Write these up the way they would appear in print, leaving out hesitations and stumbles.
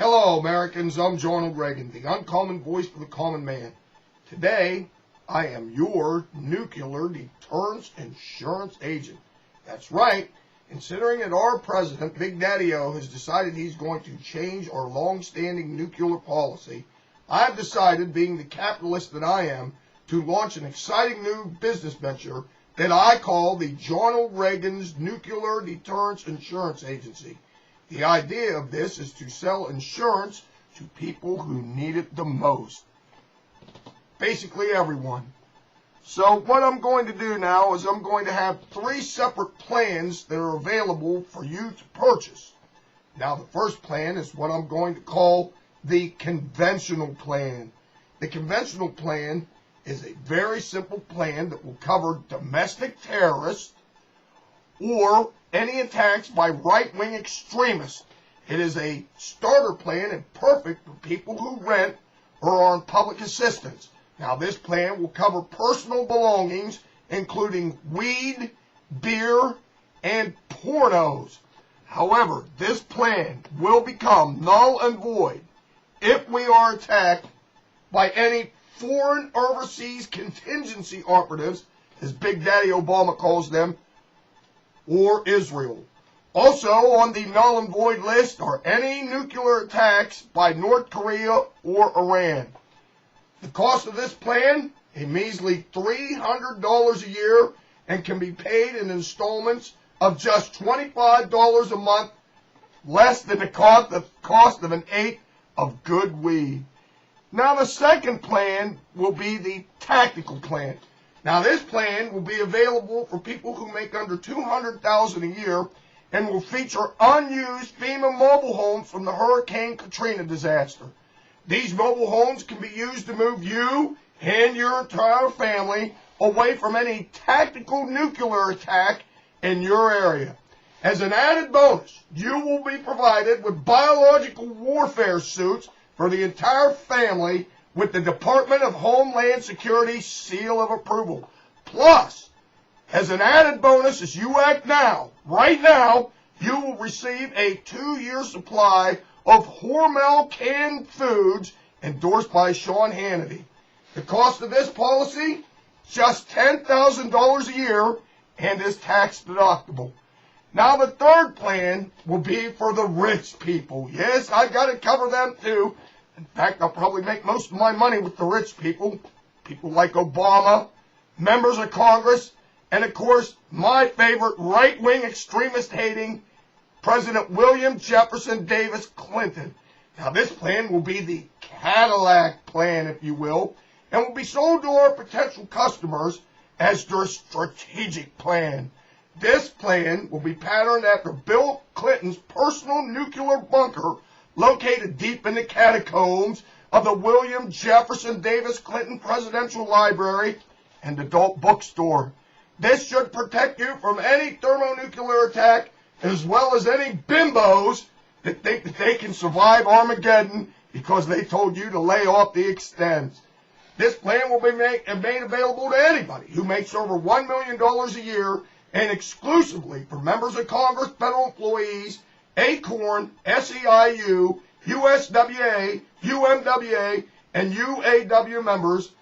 Hello, Americans. I'm Jonald, the uncommon voice for the common man. Today, I am your nuclear deterrence insurance agent. That's right. Considering that our president, Big Daddy-O, has decided he's going to change our long-standing nuclear policy, I've decided, being the capitalist that I am, to launch an exciting new business venture that I call the Jonald Reagan's Nuclear Deterrence Insurance Agency. The idea of this is to sell insurance to people who need it the most. Basically everyone. So what I'm going to do now is I'm going to have 3 separate plans that are available for you to purchase. Now the first plan is what I'm going to call the conventional plan. The conventional plan is a very simple plan that will cover domestic terrorists or any attacks by right-wing extremists. It is a starter plan and perfect for people who rent or are on public assistance. Now, this plan will cover personal belongings, including weed, beer, and pornos. However, this plan will become null and void if we are attacked by any foreign overseas contingency operatives, as Big Daddy Obama calls them, or Israel. Also on the null and void list are any nuclear attacks by North Korea or Iran. The cost of this plan, a measly $300 a year, and can be paid in installments of just $25 a month, less than the cost of an eighth of good weed. Now the second plan will be the tactical plan. Now this plan will be available for people who make under $200,000 a year and will feature unused FEMA mobile homes from the Hurricane Katrina disaster. These mobile homes can be used to move you and your entire family away from any tactical nuclear attack in your area. As an added bonus, you will be provided with biological warfare suits for the entire family with the Department of Homeland Security seal of approval. Plus, as an added bonus, as you act now, right now, you will receive a 2-year supply of Hormel canned foods endorsed by Sean Hannity. The cost of this policy, just $10,000 a year and is tax deductible. Now the third plan will be for the rich people. Yes, I got to cover them too. In fact, I'll probably make most of my money with the rich people. People like Obama, members of Congress, and of course, my favorite right-wing extremist-hating President William Jefferson Davis Clinton. Now this plan will be the Cadillac plan, if you will, and will be sold to our potential customers as their strategic plan. This plan will be patterned after Bill Clinton's personal nuclear bunker located deep in the catacombs of the William Jefferson Davis Clinton Presidential Library and Adult Bookstore. This should protect you from any thermonuclear attack, as well as any bimbos that think that they can survive Armageddon because they told you to lay off the extends. This plan will be made available to anybody who makes over $1 million a year, and exclusively for members of Congress, federal employees, ACORN, SEIU, USWA, UMWA, and UAW members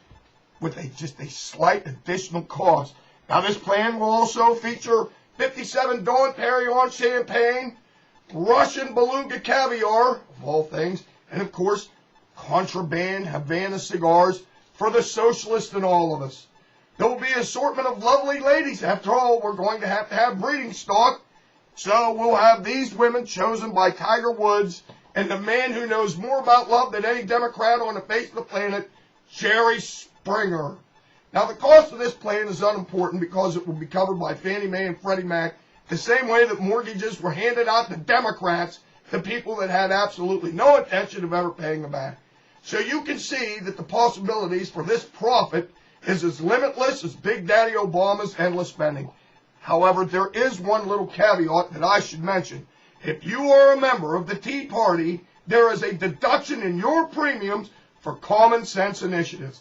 with just a slight additional cost. Now this plan will also feature 57 Dom Perignon champagne, Russian Beluga caviar, of all things, and of course, contraband Havana cigars for the socialists and all of us. There will be an assortment of lovely ladies. After all, we're going to have breeding stock. So we'll have these women chosen by Tiger Woods and the man who knows more about love than any Democrat on the face of the planet, Jerry Springer. Now, the cost of this plan is unimportant because it will be covered by Fannie Mae and Freddie Mac the same way that mortgages were handed out to Democrats, to people that had absolutely no intention of ever paying them back. So you can see that the possibilities for this profit is as limitless as Big Daddy Obama's endless spending. However, there is one little caveat that I should mention. If you are a member of the Tea Party, there is a deduction in your premiums for common sense initiatives.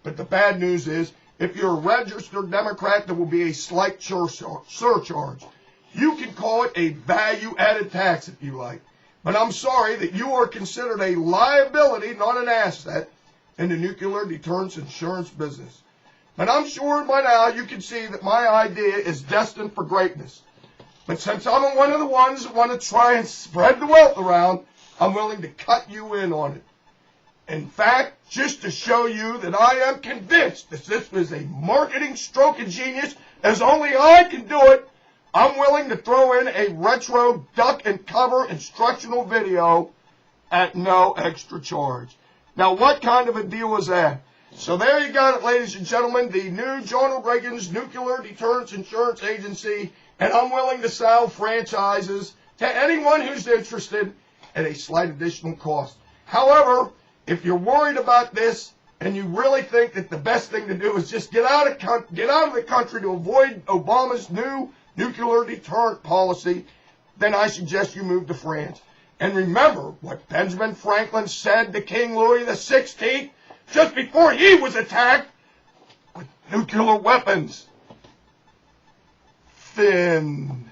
But the bad news is, if you're a registered Democrat, there will be a slight surcharge. You can call it a value-added tax if you like. But I'm sorry that you are considered a liability, not an asset, in the nuclear deterrence insurance business. But I'm sure by now you can see that my idea is destined for greatness. But since I'm one of the ones that want to try and spread the wealth around, I'm willing to cut you in on it. In fact, just to show you that I am convinced that this is a marketing stroke of genius, as only I can do it, I'm willing to throw in a retro duck and cover instructional video at no extra charge. Now, what kind of a deal is that? So there you got it, ladies and gentlemen, the new Jonald Reagan's Nuclear Deterrence Insurance Agency, and I'm willing to sell franchises to anyone who's interested at a slight additional cost. However, if you're worried about this and you really think that the best thing to do is just get out of the country to avoid Obama's new nuclear deterrent policy, then I suggest you move to France. And remember what Benjamin Franklin said to King Louis XVI just before he was attacked with nuclear weapons. Thin.